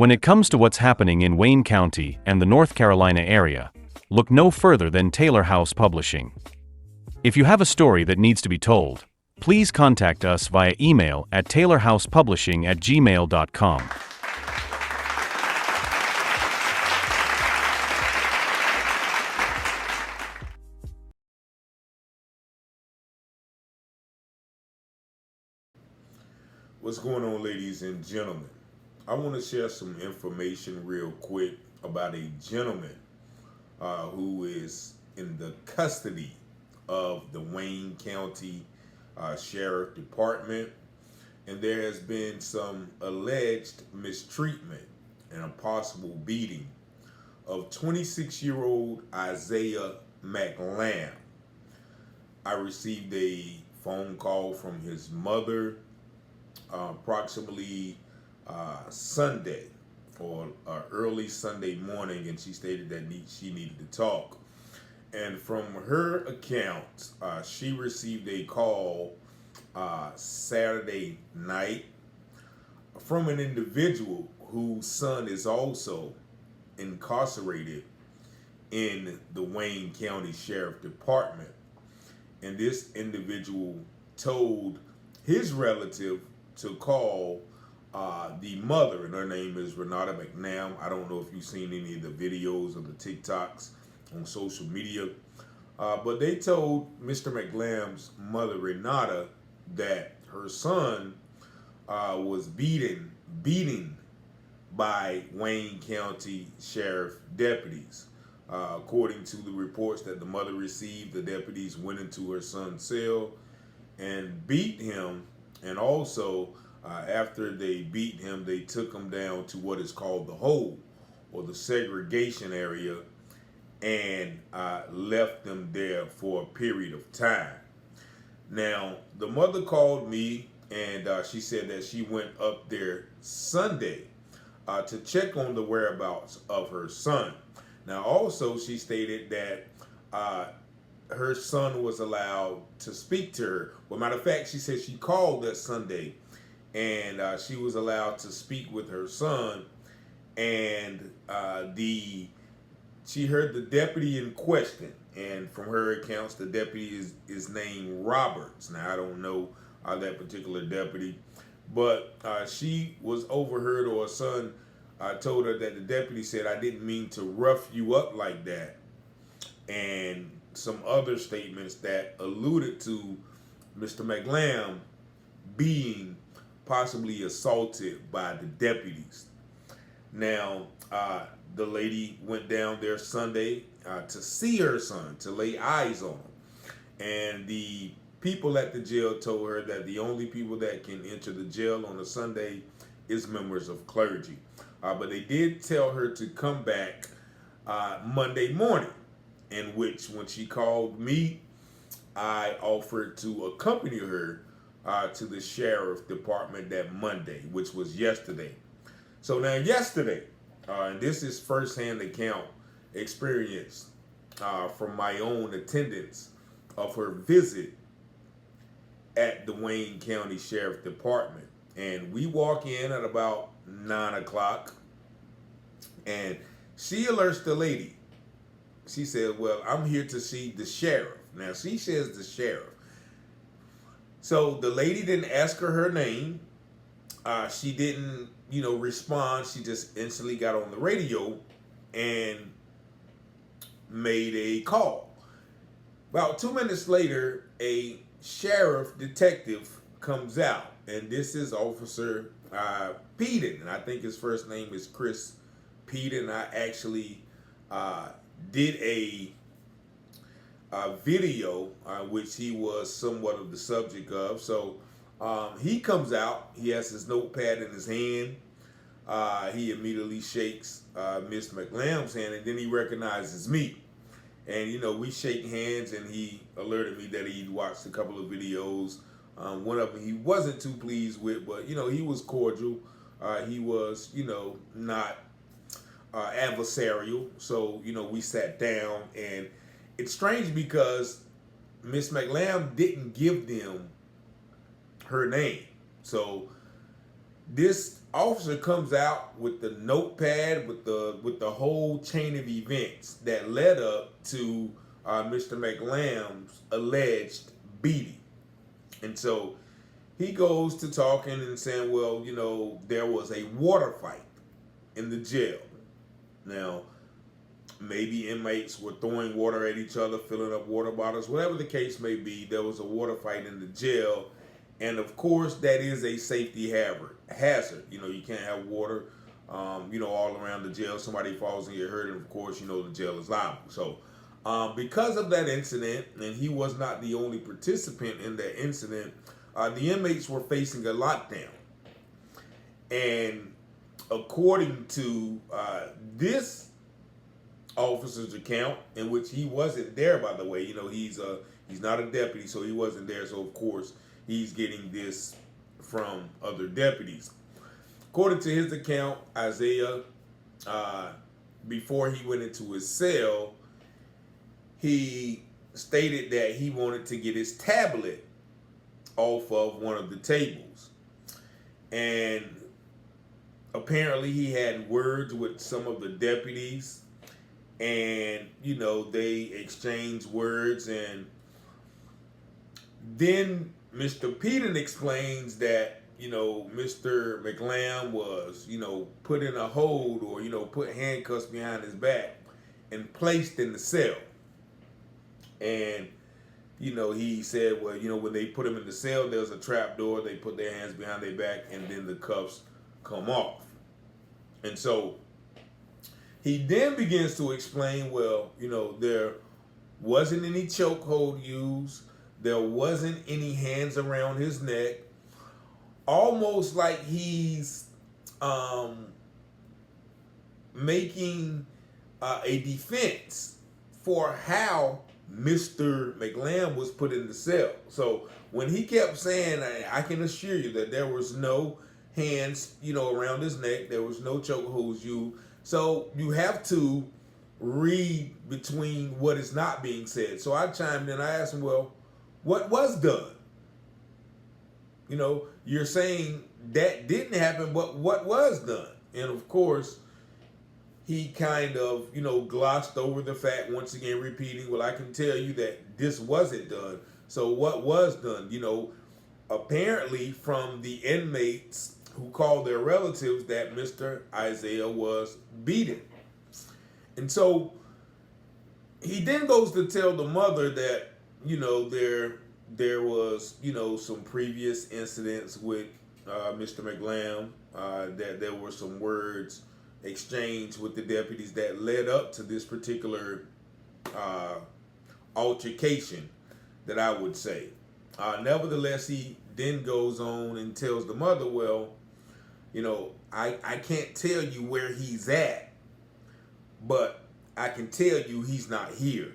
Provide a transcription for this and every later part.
When it comes to what's happening in Wayne County and the North Carolina area, look no further than Taylor House Publishing. If you have a story that needs to be told, please contact us via email at taylorhousepublishing@gmail.com. What's going on, ladies and gentlemen? I want to share some information real quick about a gentleman who is in the custody of the Wayne County Sheriff Department, and there has been some alleged mistreatment and a possible beating of 26-year-old Isaiah McLam. I received a phone call from his mother approximately Sunday or early Sunday morning, and she stated that she needed to talk. And from her account, she received a call Saturday night from an individual whose son is also incarcerated in the Wayne County Sheriff Department. And this individual told his relative to call the mother, and her name is Renata McNam. I don't know if you've seen any of the videos or the TikToks on social media, but they told Mr. McLam's mother, Renata, that her son was beaten by Wayne County Sheriff deputies. According to the reports that the mother received, the deputies went into her son's cell and beat him, and also after they beat him, they took him down to what is called the hole, or the segregation area, and left them there for a period of time. Now, the mother called me, and she said that she went up there Sunday to check on the whereabouts of her son. Now, also, she stated that her son was allowed to speak to her. Well, matter of fact, she said she called that Sunday, and she was allowed to speak with her son, and she heard the deputy in question, and from her accounts, the deputy is named Roberts. Now, I don't know that particular deputy, but she was overheard, or her son told her that the deputy said, "I didn't mean to rough you up like that," and some other statements that alluded to Mr. McLam being possibly assaulted by the deputies. Now, the lady went down there Sunday to see her son, to lay eyes on him. And the people at the jail told her that the only people that can enter the jail on a Sunday is members of clergy. But they did tell her to come back Monday morning, in which, when she called me, I offered to accompany her to the sheriff department that Monday, which was yesterday. So now yesterday, and this is firsthand account experience from my own attendance of her visit at the Wayne County Sheriff Department. And we walk in at about 9 o'clock, and she alerts the lady. She said, "Well, I'm here to see the sheriff." Now, she says the sheriff. So the lady didn't ask her name. She didn't, respond. She just instantly got on the radio and made a call. About 2 minutes later, a sheriff detective comes out, and this is Officer Peden, and I think his first name is Chris Peden. I actually did a video which he was somewhat of the subject of. So he comes out, he has his notepad in his hand, he immediately shakes Miss McLam's hand, and then he recognizes me. And we shake hands, and he alerted me that he'd watched a couple of videos. One of them he wasn't too pleased with, but he was cordial. He was not adversarial. So we sat down, and it's strange because Miss McLam didn't give them her name. So this officer comes out with the notepad with the whole chain of events that led up to Mr. McLamb's alleged beating. And so he goes to talking and saying, well, there was a water fight in the jail. Now, maybe inmates were throwing water at each other, filling up water bottles, whatever the case may be. There was a water fight in the jail. And of course, that is a safety hazard. You can't have water, all around the jail. Somebody falls and get hurt, and of course, the jail is liable. So, because of that incident, and he was not the only participant in that incident, the inmates were facing a lockdown. And according to this officer's account, in which he wasn't there, by the way, he's not a deputy, so he wasn't there. So of course, he's getting this from other deputies. According to his account, Isaiah, before he went into his cell, he stated that he wanted to get his tablet off of one of the tables. And apparently he had words with some of the deputies, and, they exchanged words. And then Mr. Peden explains that, Mr. McLamb was, put in a hold, or, put handcuffs behind his back and placed in the cell. And, he said, well, when they put him in the cell, there's a trap door. They put their hands behind their back, and then the cuffs come off. And so he then begins to explain, well, there wasn't any chokehold used. There wasn't any hands around his neck. Almost like he's making a defense for how Mr. McLamb was put in the cell. So when he kept saying, I can assure you that there was no hands, around his neck, there was no chokeholds used. So you have to read between what is not being said. So I chimed in. I asked him, well, what was done? You're saying that didn't happen, but what was done? And of course, he kind of, glossed over the fact, once again repeating, well, I can tell you that this wasn't done. So what was done? Apparently from the inmates who called their relatives that Mr. Isaiah was beaten. And so he then goes to tell the mother that, there was, some previous incidents with Mr. McLamb, that there were some words exchanged with the deputies that led up to this particular altercation, that I would say. Nevertheless, he then goes on and tells the mother, well, I can't tell you where he's at, but I can tell you he's not here.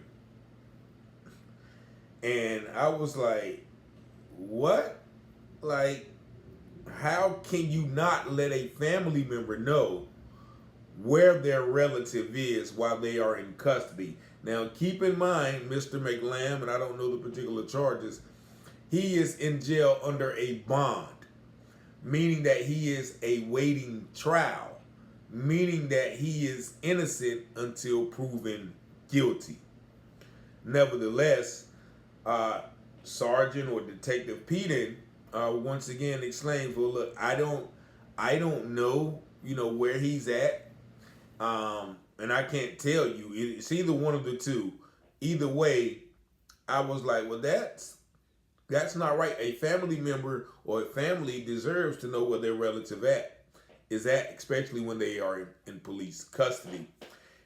And I was like, what? Like, how can you not let a family member know where their relative is while they are in custody? Now, keep in mind, Mr. McLamb, and I don't know the particular charges, he is in jail under a bond, meaning that he is awaiting trial, meaning that he is innocent until proven guilty. Nevertheless, Sergeant or Detective Peden once again exclaims, well, look, I don't know, where he's at. And I can't tell you. It's either one of the two. Either way, I was like, well, that's not right. A family member or a family deserves to know where their relative is at, especially when they are in police custody.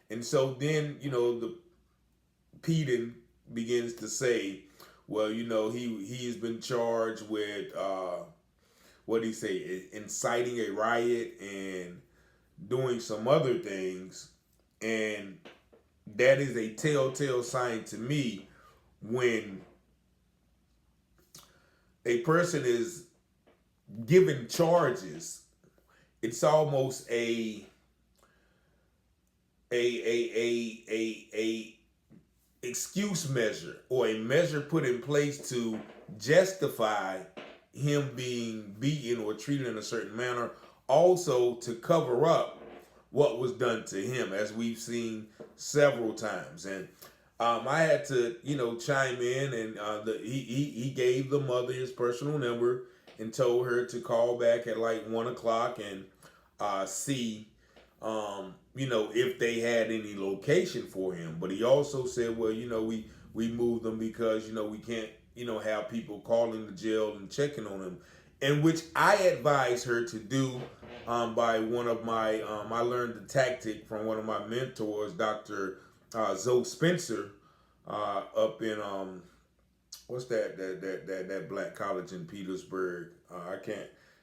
And so then, the Peden begins to say, well, he's been charged with what did he say? Inciting a riot and doing some other things. And that is a telltale sign to me when a person is given charges. It's almost a excuse measure, or a measure put in place to justify him being beaten or treated in a certain manner, also to cover up what was done to him, as we've seen several times. And I had to, chime in, and he gave the mother his personal number and told her to call back at like 1 o'clock and see, if they had any location for him. But he also said, well, we moved them because we can't, have people calling the jail and checking on him, in which I advised her to do. By one of my, I learned the tactic from one of my mentors, Dr. Zoe Spencer, up in what's that black college in Petersburg? I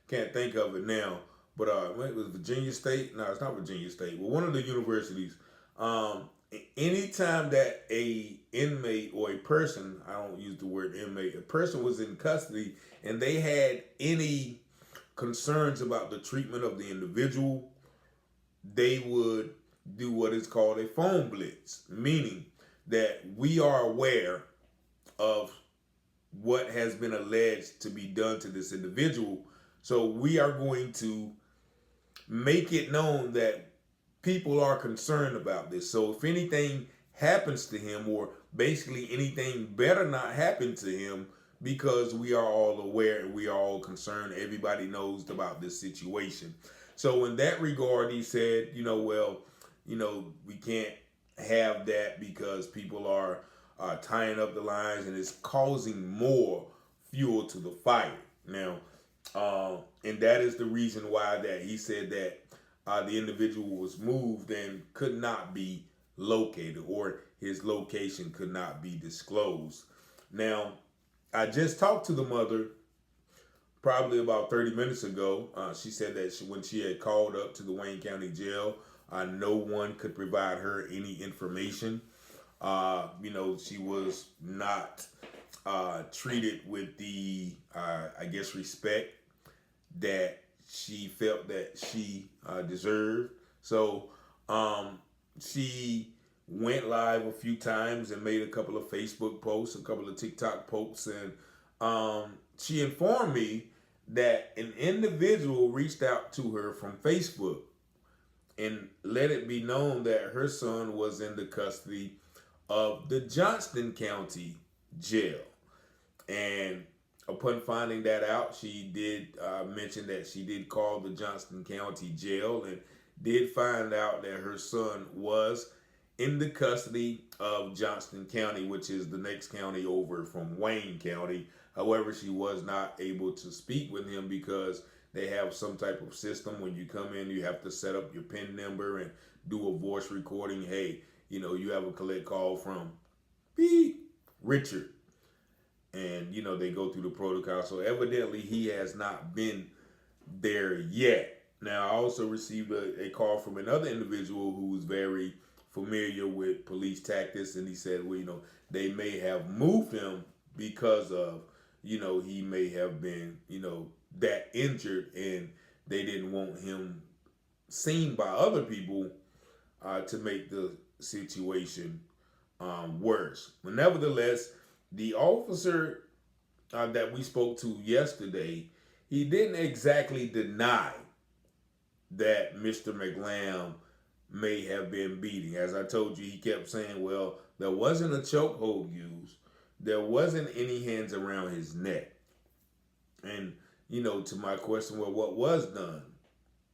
can't think of it now, but it was Virginia State. No, it's not Virginia State. Well, one of the universities. Anytime that a inmate or a person, I don't use the word inmate, a person was in custody and they had any concerns about the treatment of the individual, they would do what is called a phone blitz, meaning that we are aware of what has been alleged to be done to this individual. So we are going to make it known that people are concerned about this. So if anything happens to him, or basically anything better not happen to him, because we are all aware and we are all concerned. Everybody knows about this situation. So in that regard, he said, we can't have that because people are tying up the lines and it's causing more fuel to the fire. Now, and that is the reason why that he said that the individual was moved and could not be located, or his location could not be disclosed. Now, I just talked to the mother probably about 30 minutes ago. She said that when she had called up to the Wayne County Jail, no one could provide her any information. She was not treated with the, respect that she felt that she deserved. So she went live a few times and made a couple of Facebook posts, a couple of TikTok posts, and she informed me that an individual reached out to her from Facebook and let it be known that her son was in the custody of the Johnston County Jail. And upon finding that out, she did mention that she did call the Johnston County Jail and did find out that her son was in the custody of Johnston County, which is the next county over from Wayne County. However, she was not able to speak with him because they have some type of system. When you come in, you have to set up your PIN number and do a voice recording. Hey, you have a collect call from beep, Richard. And, they go through the protocol. So evidently he has not been there yet. Now, I also received a call from another individual who was very familiar with police tactics, and he said, well, they may have moved him because of, he may have been, that injured, and they didn't want him seen by other people to make the situation worse. But nevertheless, the officer that we spoke to yesterday, he didn't exactly deny that Mr. McLam may have been beating. As I told you, he kept saying, well, there wasn't a chokehold used. There wasn't any hands around his neck. And, to my question, well, what was done?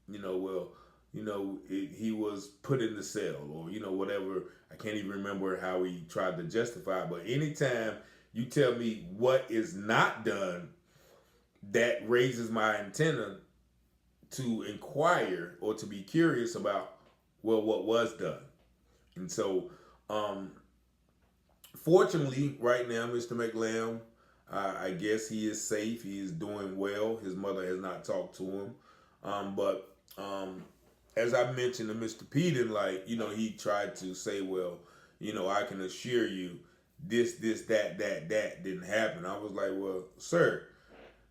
He was put in the cell, or, whatever. I can't even remember how he tried to justify it. But anytime you tell me what is not done, that raises my antenna to inquire or to be curious about, well, what was done. And so, fortunately, right now, Mr. McLam, I guess he is safe. He is doing well. His mother has not talked to him. But as I mentioned to Mr. Peden, he tried to say, well, I can assure you this, that didn't happen. I was like, well, sir,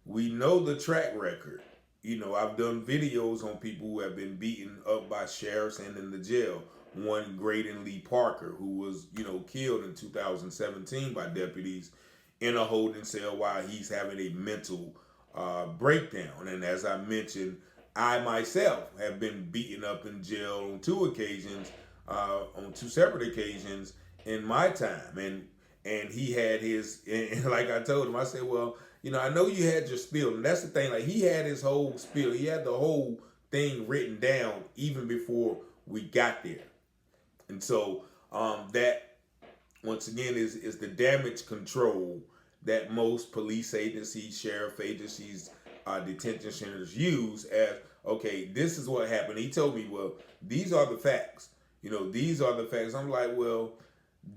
we know the track record. I've done videos on people who have been beaten up by sheriffs and in the jail. One, Graydon Lee Parker, who was, killed in 2017 by deputies in a holding cell while he's having a mental breakdown. And as I mentioned, I myself have been beaten up in jail on two occasions, on two separate occasions in my time, and he had his, and like I told him, I said, well, I know you had your spiel, and that's the thing. Like, he had his whole spiel, he had the whole thing written down even before we got there, and so that once again is the damage control that most police agencies, sheriff agencies, detention centers use as, okay, this is what happened. He told me, well, these are the facts. These are the facts. I'm like, well,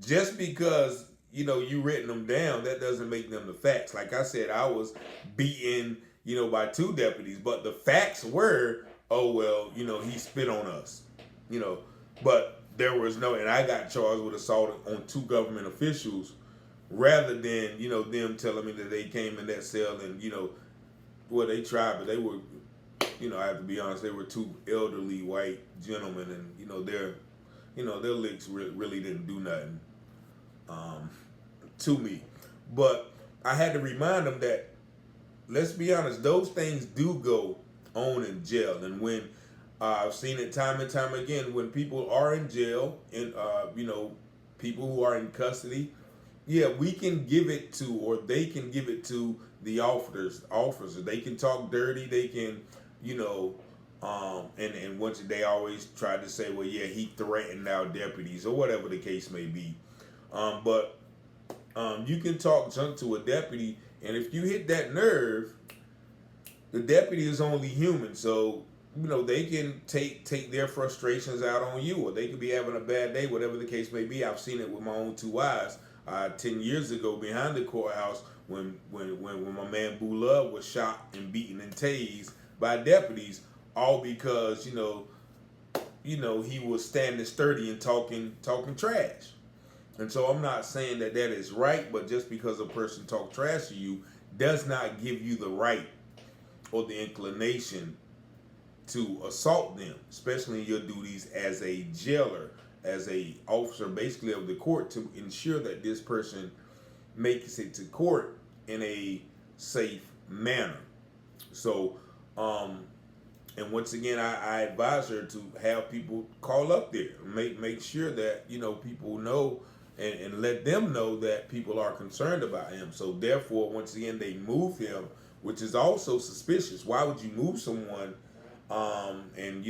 just because, you written them down, that doesn't make them the facts. Like I said, I was beaten, by two deputies, but the facts were, oh, well, he spit on us, but there was no, and I got charged with assault on two government officials rather than, them telling me that they came in that cell and, well, they tried, but they were, I have to be honest, they were two elderly white gentlemen, and, their licks really didn't do nothing to me. But I had to remind them that, let's be honest, those things do go on in jail. And when I've seen it time and time again, when people are in jail and, people who are in custody, yeah, we can give it to, or they can give it to the officers. They can talk dirty. They can, and once they always try to say, well, yeah, he threatened our deputies or whatever the case may be. But you can talk junk to a deputy, and if you hit that nerve, the deputy is only human. So, they can take their frustrations out on you, or they could be having a bad day, whatever the case may be. I've seen it with my own two eyes. 10 years ago behind the courthouse when my man Boo Love was shot and beaten and tased by deputies, all because, he was standing sturdy and talking trash. And so I'm not saying that is right, but just because a person talks trash to you does not give you the right or the inclination to assault them, especially in your duties as a jailer, as a officer basically of the court, to ensure that this person makes it to court in a safe manner. So, and once again, I advise her to have people call up there, make sure that, people know and let them know that people are concerned about him. So therefore, once again, they move him, which is also suspicious. Why would you move someone? And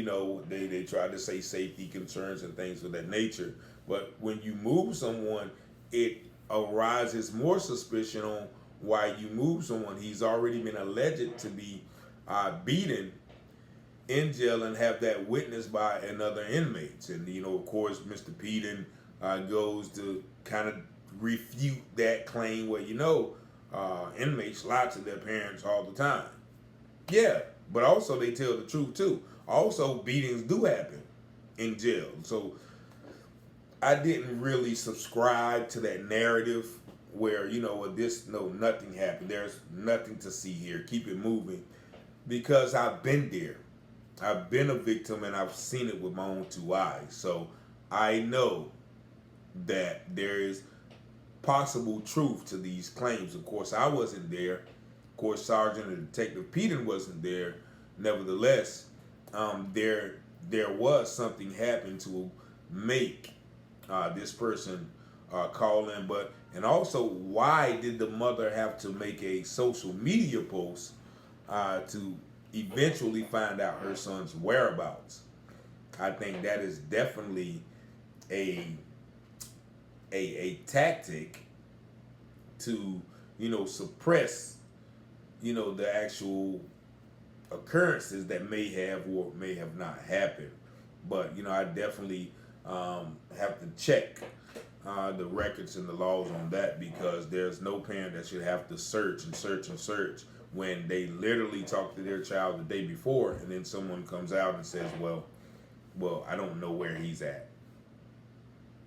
they try to say safety concerns and things of that nature. But when you move someone, it arises more suspicion on why you move someone. He's already been alleged to be beaten in jail and have that witnessed by another inmates. And, of course, Mr. Peden goes to kind of refute that claim where, inmates lie to their parents all the time. Yeah, but also they tell the truth too. Also, beatings do happen in jail. So I didn't really subscribe to that narrative where, nothing happened. There's nothing to see here. Keep it moving. Because I've been there. I've been a victim and I've seen it with my own two eyes. So I know that there is possible truth to these claims. Of course, I wasn't there. Of course, Sergeant and Detective Peden wasn't there. Nevertheless, there was something happen to make this person call in. And also, why did the mother have to make a social media post to eventually find out her son's whereabouts? I think that is definitely a tactic to suppress the actual occurrences that may have or may have not happened. But I definitely have to check the records and the laws on that, because there's no parent that should have to search and search and search when they literally talked to their child the day before, and then someone comes out and says, well, I don't know where he's at.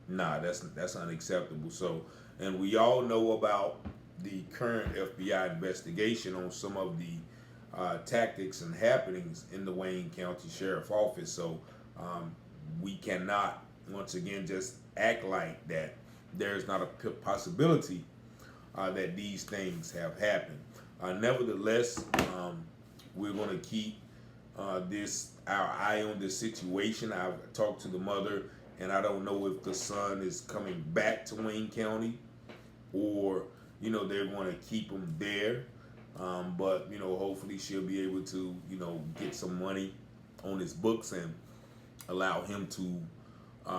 Nah, that's unacceptable. So, and we all know about the current FBI investigation on some of the tactics and happenings in the Wayne County Sheriff Office. So we cannot, once again, just act like that there's not a possibility that these things have happened. Nevertheless, we're going to keep our eye on this situation. I've talked to the mother, and I don't know if the son is coming back to Wayne County, or they're going to keep him there. But hopefully she'll be able to get some money on his books and allow him to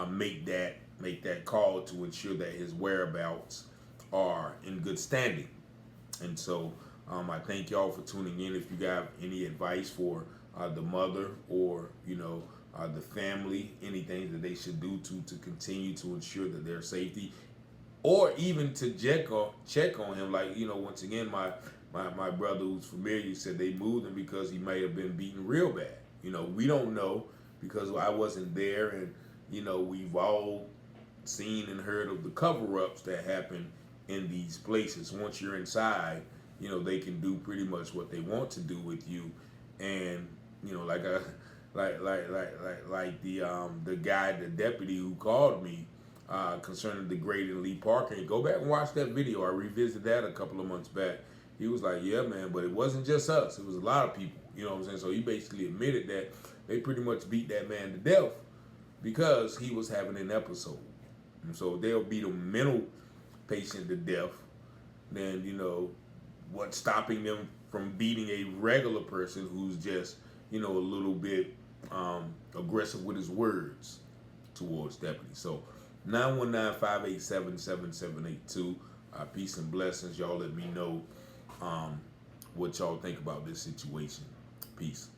make that call to ensure that his whereabouts are in good standing. And so I thank y'all for tuning in. If you got any advice for the mother, or the family, anything that they should do to continue to ensure that their safety, or even to check on him, like once again, my brother who's familiar said they moved him because he may have been beaten real bad. We don't know, because I wasn't there, and we've all seen and heard of the cover-ups that happen in these places. Once you're inside, they can do pretty much what they want to do with you. And like the guy, the deputy who called me concerning the grade in Lee Park, and go back and watch that video. I revisited that a couple of months back. He was like, yeah, man, but it wasn't just us. It was a lot of people. You know what I'm saying? So he basically admitted that they pretty much beat that man to death because he was having an episode. And so they'll beat a mental patient to death, then what's stopping them from beating a regular person who's just a little bit aggressive with his words towards deputies. So 919-587-7782. Peace and blessings. Y'all let me know what y'all think about this situation. Peace.